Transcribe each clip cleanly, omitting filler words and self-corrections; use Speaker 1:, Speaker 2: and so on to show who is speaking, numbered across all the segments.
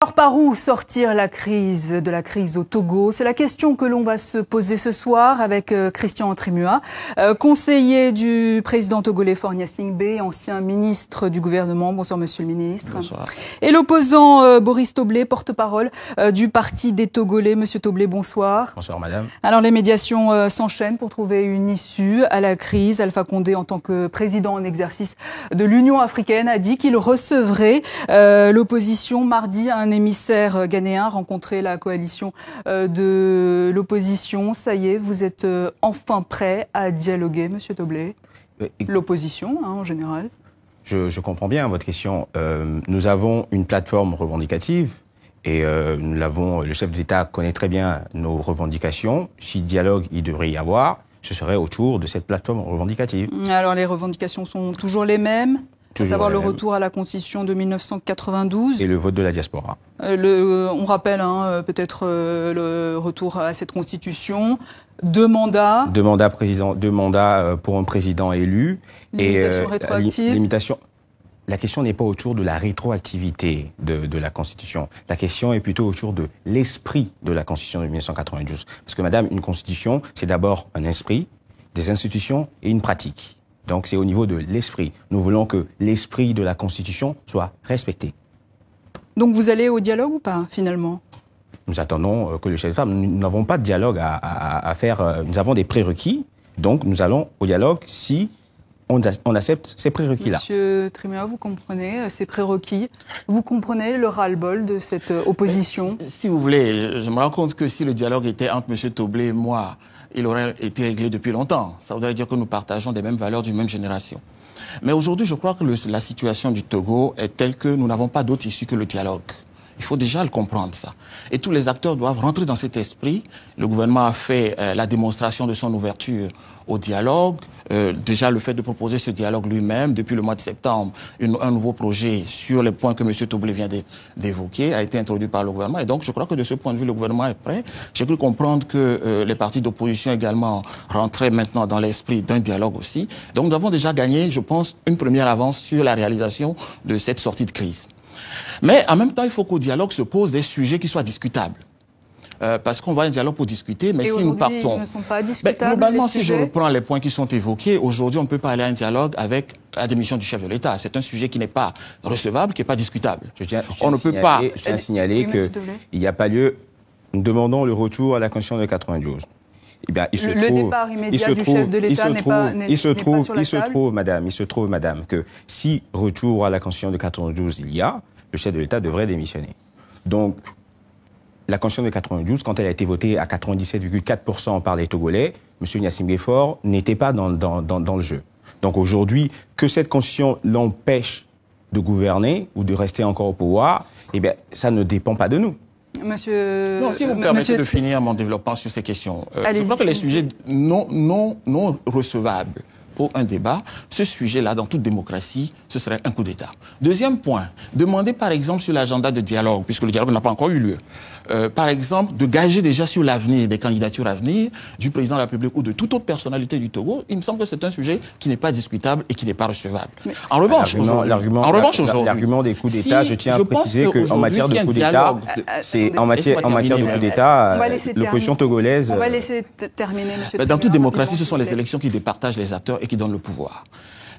Speaker 1: Alors, par où sortir de la crise au Togo? C'est la question que l'on va se poser ce soir avec Christian Trimua, conseiller du président togolais Faure Gnassingbé, ancien ministre du gouvernement. Bonsoir, monsieur le ministre.
Speaker 2: Bonsoir.
Speaker 1: Et l'opposant Boris Toblé, porte-parole du Parti des Togolais. Monsieur Toblé, bonsoir.
Speaker 2: Bonsoir, madame.
Speaker 1: Alors, les médiations s'enchaînent pour trouver une issue à la crise. Alpha Condé, en tant que président en exercice de l'Union africaine, a dit qu'il recevrait l'opposition mardi. Un émissaire ghanéen rencontrer la coalition de l'opposition. Ça y est, vous êtes enfin prêt à dialoguer, monsieur Toblé? L'opposition, en général.
Speaker 2: Je comprends bien votre question. Nous avons une plateforme revendicative et le chef d'État connaît très bien nos revendications. Si dialogue il devrait y avoir, ce serait autour de cette plateforme revendicative. Alors
Speaker 1: les revendications sont toujours les mêmes? À savoir le retour à la Constitution de 1992.
Speaker 2: Et le vote de la diaspora.
Speaker 1: On rappelle peut-être le retour à cette Constitution. 2 mandats.
Speaker 2: 2 mandats pour un président élu.
Speaker 1: Limitation rétroactive.
Speaker 2: La question n'est pas autour de la rétroactivité de la Constitution. La question est plutôt autour de l'esprit de la Constitution de 1992. Parce que, madame, une Constitution, c'est d'abord un esprit, des institutions et une pratique. Donc c'est au niveau de l'esprit. Nous voulons que l'esprit de la Constitution soit respecté.
Speaker 1: Donc vous allez au dialogue ou pas, finalement?
Speaker 2: Nous attendons que le chef d'État... Nous n'avons pas de dialogue à faire. Nous avons des prérequis. Donc nous allons au dialogue si on accepte ces prérequis-là.
Speaker 1: Monsieur Trimua, vous comprenez ces prérequis? Vous comprenez le ras-le-bol de cette opposition?
Speaker 3: Si vous voulez, je me rends compte que si le dialogue était entre M. Toblé et moi, il aurait été réglé depuis longtemps. Ça voudrait dire que nous partageons des mêmes valeurs d'une même génération. Mais aujourd'hui, je crois que la situation du Togo est telle que nous n'avons pas d'autre issue que le dialogue. Il faut déjà le comprendre, ça. Et tous les acteurs doivent rentrer dans cet esprit. Le gouvernement a fait la démonstration de son ouverture au dialogue. Déjà, le fait de proposer ce dialogue lui-même, depuis le mois de septembre, un nouveau projet sur les points que M. Toblé vient d'évoquer a été introduit par le gouvernement. Et donc, je crois que de ce point de vue, le gouvernement est prêt. J'ai cru comprendre que les partis d'opposition également rentraient maintenant dans l'esprit d'un dialogue aussi. Donc, nous avons déjà gagné, je pense, une première avance sur la réalisation de cette sortie de crise. Mais en même temps, il faut qu'au dialogue se posent des sujets qui soient discutables. Parce qu'on va à un dialogue pour discuter, mais si nous partons...
Speaker 1: Ils ne sont pas discutables,
Speaker 3: globalement, si je reprends les points qui sont évoqués, aujourd'hui, on ne peut pas aller à un dialogue avec la démission du chef de l'État. C'est un sujet qui n'est pas recevable, qui n'est pas discutable.
Speaker 2: Je tiens à signaler qu'il n'y a pas lieu... Nous demandons le retour à la Constitution de 92. Eh bien,
Speaker 1: le départ immédiat du chef de l'État n'est pas sur la table.
Speaker 2: Il se trouve, madame, que si retour à la Constitution de 92 il y a, le chef de l'État devrait démissionner. Donc, la Constitution de 92, quand elle a été votée à 97,4% par les Togolais, M. Gnassingbé Faure n'était pas dans le jeu. Donc aujourd'hui, que cette Constitution l'empêche de gouverner ou de rester encore au pouvoir, eh bien, ça ne dépend pas de nous.
Speaker 1: Monsieur...
Speaker 3: Non, si vous me permettez de finir mon développement sur ces questions. Je crois que les sujets non recevables pour un débat, ce sujet-là, dans toute démocratie, ce serait un coup d'État. Deuxième point, demander par exemple sur l'agenda de dialogue, puisque le dialogue n'a pas encore eu lieu, par exemple, de gager déjà sur l'avenir, des candidatures à venir du président de la République ou de toute autre personnalité du Togo, il me semble que c'est un sujet qui n'est pas discutable et qui n'est pas recevable. En revanche,
Speaker 2: l'argument des coups d'État, je tiens à préciser qu'en matière de coups d'État, en matière de coups d'État, l'opposition togolaise...
Speaker 1: On va laisser terminer, monsieur.
Speaker 3: Dans toute démocratie, ce sont les élections qui départagent les acteurs et qui donnent le pouvoir.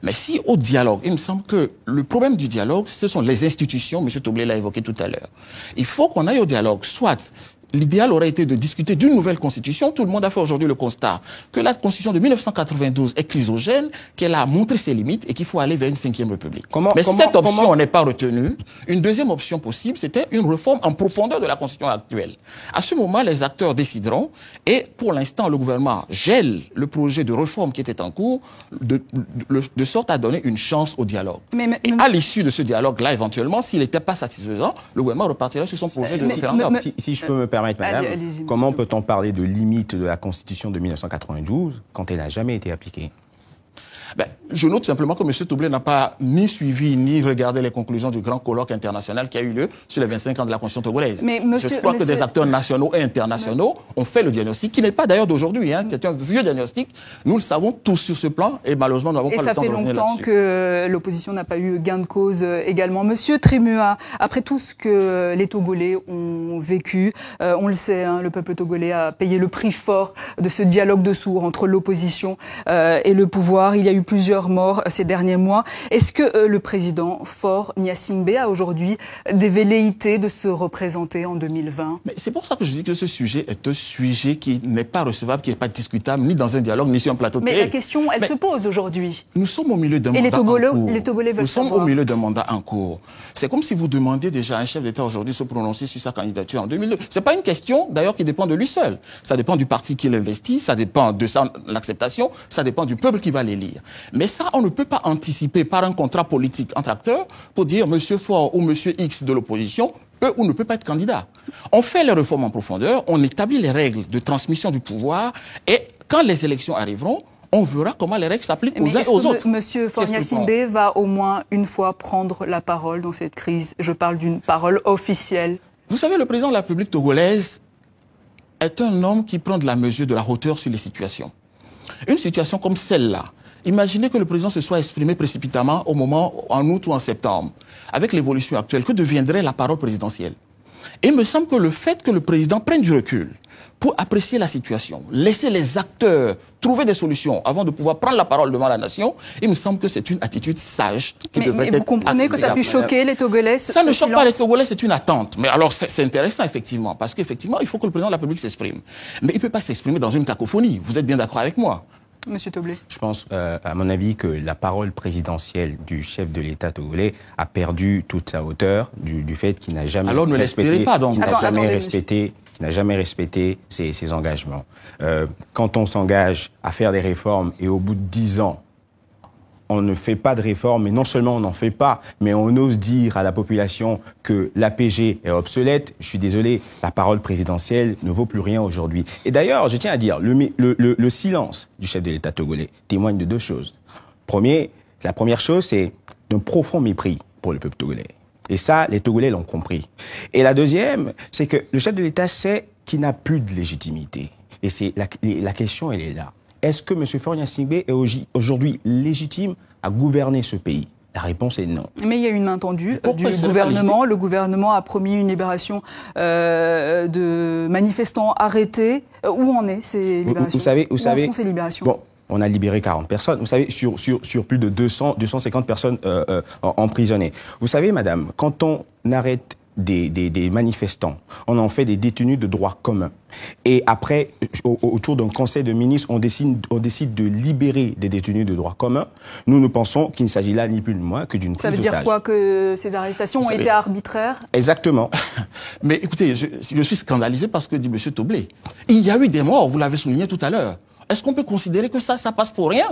Speaker 3: Mais si au dialogue, il me semble que le problème du dialogue, ce sont les institutions, M. Toblé l'a évoqué tout à l'heure. Il faut qu'on aille au dialogue, soit l'idéal aurait été de discuter d'une nouvelle constitution. Tout le monde a fait aujourd'hui le constat que la constitution de 1992 est chrysogène, qu'elle a montré ses limites et qu'il faut aller vers une 5e république. Mais cette option n'est pas retenue. Une deuxième option possible, c'était une réforme en profondeur de la constitution actuelle. À ce moment, les acteurs décideront et pour l'instant, le gouvernement gèle le projet de réforme qui était en cours de sorte à donner une chance au dialogue. Et à l'issue de ce dialogue-là, éventuellement, s'il n'était pas satisfaisant, le gouvernement repartirait sur son projet de référendum.
Speaker 2: Si je peux me permettre, madame, comment peut-on parler de limite de la Constitution de 1992 quand elle n'a jamais été appliquée?
Speaker 3: Je note simplement que M. Toblé n'a pas ni suivi ni regardé les conclusions du grand colloque international qui a eu lieu sur les 25 ans de la Constitution togolaise.
Speaker 1: Mais
Speaker 3: je crois que des acteurs nationaux et internationaux ont fait le diagnostic, qui n'est pas d'ailleurs d'aujourd'hui, hein, qui est un vieux diagnostic. Nous le savons tous sur ce plan et malheureusement nous n'avons pas le temps de revenir là-dessus.
Speaker 1: Et ça fait longtemps que l'opposition n'a pas eu gain de cause également. Monsieur Trémua, après tout ce que les Togolais ont vécu, on le sait, hein, le peuple togolais a payé le prix fort de ce dialogue de sourds entre l'opposition et le pouvoir. Il y a eu plusieurs morts ces derniers mois. Est-ce que le président Faure Gnassingbé a aujourd'hui des velléités de se représenter en 2020?
Speaker 3: Mais c'est pour ça que je dis que ce sujet est un sujet qui n'est pas recevable, qui n'est pas discutable, ni dans un dialogue, ni sur un plateau de télé.
Speaker 1: Mais la question, elle se pose aujourd'hui.
Speaker 3: Nous sommes au milieu d'un mandat en cours.
Speaker 1: Les Togolais veulent savoir.
Speaker 3: Nous sommes au milieu d'un mandat en cours. C'est comme si vous demandiez déjà à un chef d'État aujourd'hui de se prononcer sur sa candidature en 2002. C'est pas une question, d'ailleurs, qui dépend de lui seul. Ça dépend du parti qui l'investit, ça dépend de son acceptation, ça dépend du peuple qui va l'élire. Mais ça, on ne peut pas anticiper par un contrat politique entre acteurs pour dire M. Faure ou M. X de l'opposition peut ou ne peut pas être candidat. On fait les réformes en profondeur, on établit les règles de transmission du pouvoir et quand les élections arriveront, on verra comment les règles s'appliquent aux uns et aux autres.
Speaker 1: Monsieur Faure Gnassingbé va au moins une fois prendre la parole dans cette crise. Je parle d'une parole officielle.
Speaker 3: Vous savez, le président de la République togolaise est un homme qui prend de la mesure, de la hauteur sur les situations. Une situation comme celle-là, imaginez que le président se soit exprimé précipitamment au moment, en août ou en septembre, avec l'évolution actuelle, que deviendrait la parole présidentielle? Et il me semble que le fait que le président prenne du recul pour apprécier la situation, laisser les acteurs trouver des solutions avant de pouvoir prendre la parole devant la nation, il me semble que c'est une attitude sage qui devrait être...
Speaker 1: Mais vous comprenez que ça puisse choquer les Togolais?
Speaker 3: Ça ne choque pas les Togolais, c'est une attente. Mais alors c'est intéressant effectivement, parce qu'effectivement il faut que le président de la République s'exprime. Mais il ne peut pas s'exprimer dans une cacophonie, vous êtes bien d'accord avec moi?
Speaker 1: Monsieur Toblé.
Speaker 2: Je pense, à mon avis, que la parole présidentielle du chef de l'État togolais a perdu toute sa hauteur du fait qu'il n'a jamais
Speaker 3: alors ne l'espérez pas donc.
Speaker 2: Qui n'a jamais respecté ses engagements. Quand on s'engage à faire des réformes et au bout de 10 ans, on ne fait pas de réformes, et non seulement on n'en fait pas, mais on ose dire à la population que l'APG est obsolète. Je suis désolé, la parole présidentielle ne vaut plus rien aujourd'hui. Et d'ailleurs, je tiens à dire, le silence du chef de l'État togolais témoigne de deux choses. La première chose, c'est d'un profond mépris pour le peuple togolais. Et ça, les Togolais l'ont compris. Et la deuxième, c'est que le chef de l'État sait qu'il n'a plus de légitimité. Et c'est la question, elle est là. Est-ce que M. Faure Gnassingbé est aujourd'hui légitime à gouverner ce pays? La réponse est non.
Speaker 1: Mais il y a une main tendue du gouvernement. Le gouvernement a promis une libération de manifestants arrêtés. Où en est ces libérations? Où en sont ces libérations?
Speaker 2: Bon, on a libéré 40 personnes. Vous savez, sur plus de 250 personnes emprisonnées. Vous savez, madame, quand on arrête des manifestants, on en fait des détenus de droit commun. Et après, autour d'un conseil de ministres, on décide de libérer des détenus de droit commun. Nous pensons qu'il ne s'agit là ni plus ni moins que d'une prise d'otage.
Speaker 1: Ça veut dire quoi? Que ces arrestations ont été arbitraires?
Speaker 2: Exactement.
Speaker 3: Mais écoutez, je suis scandalisé par ce que dit M. Toblé. Il y a eu des morts, vous l'avez souligné tout à l'heure. Est-ce qu'on peut considérer que ça passe pour rien?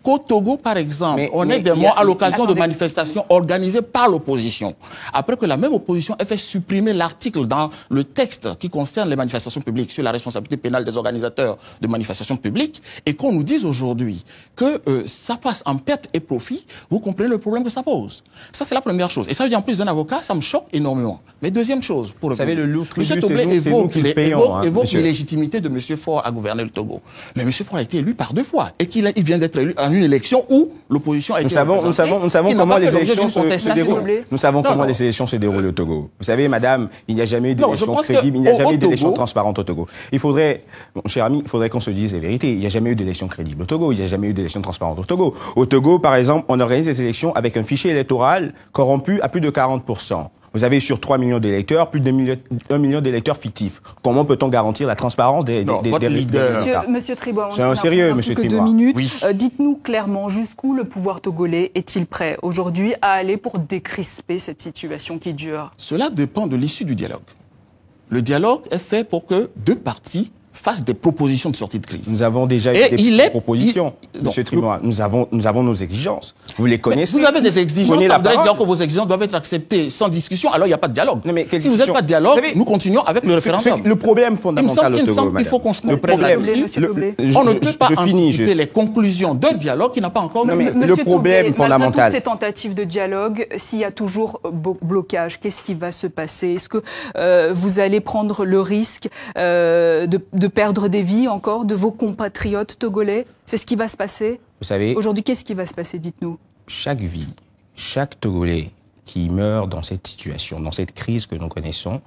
Speaker 3: Qu'au Togo, par exemple, on ait des morts à l'occasion de manifestations organisées par l'opposition. Après que la même opposition ait fait supprimer l'article dans le texte qui concerne les manifestations publiques sur la responsabilité pénale des organisateurs de manifestations publiques et qu'on nous dise aujourd'hui que ça passe en perte et profit, vous comprenez le problème que ça pose. Ça, c'est la première chose. Et ça veut dire en plus d'un avocat, ça me choque énormément. Mais deuxième chose, pour le
Speaker 2: vous savez, le lourd tribut,
Speaker 3: M. Toblé évoque l'illégitimité de M. Faure à gouverner le Togo. Mais M. Faure a été élu par 2 fois et qu'il vient d'être élu en une élection où l'opposition a été
Speaker 2: nous savons comment les élections se déroulent. Nous savons comment les élections se déroulent au Togo. Vous savez, madame, il n'y a jamais eu d'élection crédible, il n'y a jamais eu d'élection transparente au Togo. Mon cher ami, il faudrait qu'on se dise les vérités. Il n'y a jamais eu d'élection crédible au Togo, il n'y a jamais eu d'élection transparente au Togo. Au Togo, par exemple, on organise des élections avec un fichier électoral corrompu à plus de 40%. Vous avez sur 3 millions d'électeurs, plus d'1 million d'électeurs fictifs. Comment peut-on garantir la transparence des
Speaker 1: résultats? Monsieur Tribois,
Speaker 2: c'est un sérieux, monsieur Tribois.
Speaker 1: 2 minutes.
Speaker 3: Oui.
Speaker 1: Dites-nous clairement jusqu'où le pouvoir togolais est-il prêt aujourd'hui à aller pour décrisper cette situation qui dure?
Speaker 3: Cela dépend de l'issue du dialogue. Le dialogue est fait pour que 2 parties fasse des propositions de sortie de crise.
Speaker 2: Nous avons déjà eu des propositions, Monsieur Trimois. Nous avons nos exigences. Vous les connaissez.
Speaker 3: Vous avez des exigences, ça voudrait dire que vos exigences doivent être acceptées sans discussion, alors il n'y a pas de dialogue.
Speaker 2: Non, mais
Speaker 3: si vous n'êtes pas de dialogue, nous continuons avec le référendum.
Speaker 2: Le problème fondamental au Togo,
Speaker 3: il me semble qu'il faut qu'on se comprenne là-dessus. On ne peut pas anticiper les conclusions d'un dialogue qui n'a pas encore
Speaker 1: eu lieu.
Speaker 2: Le problème fondamental.
Speaker 1: Malgré toutes ces tentatives de dialogue, s'il y a toujours blocage, qu'est-ce qui va se passer? Est-ce que vous allez prendre le risque de perdre des vies encore de vos compatriotes togolais? C'est ce qui va se passer?
Speaker 2: Vous savez,
Speaker 1: aujourd'hui, qu'est-ce qui va se passer? Dites-nous.
Speaker 2: Chaque vie, chaque Togolais qui meurt dans cette situation, dans cette crise que nous connaissons,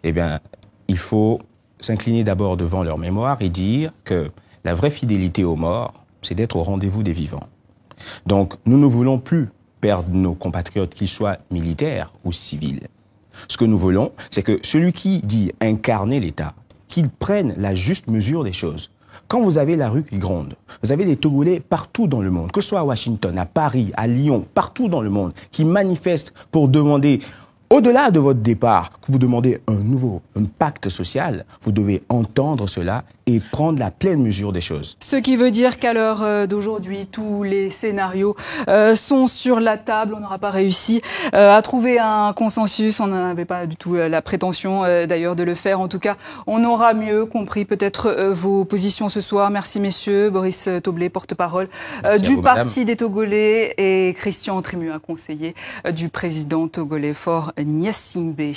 Speaker 2: eh bien, il faut s'incliner d'abord devant leur mémoire et dire que la vraie fidélité aux morts, c'est d'être au rendez-vous des vivants. Donc, nous ne voulons plus perdre nos compatriotes, qu'ils soient militaires ou civils. Ce que nous voulons, c'est que celui qui dit incarner l'État, qu'il prenne la juste mesure des choses. Quand vous avez la rue qui gronde, vous avez des Togolais partout dans le monde, que ce soit à Washington, à Paris, à Lyon, partout dans le monde, qui manifestent pour demander, au-delà de votre départ, que vous demandez un pacte social, vous devez entendre cela et prendre la pleine mesure des choses.
Speaker 1: Ce qui veut dire qu'à l'heure d'aujourd'hui, tous les scénarios sont sur la table. On n'aura pas réussi à trouver un consensus. On n'avait pas du tout la prétention d'ailleurs de le faire. En tout cas, on aura mieux compris peut-être vos positions ce soir. Merci messieurs. Boris Toblé, porte-parole du Parti des Togolais, et Christian Trimua, conseiller du président togolais Faure Gnassingbé.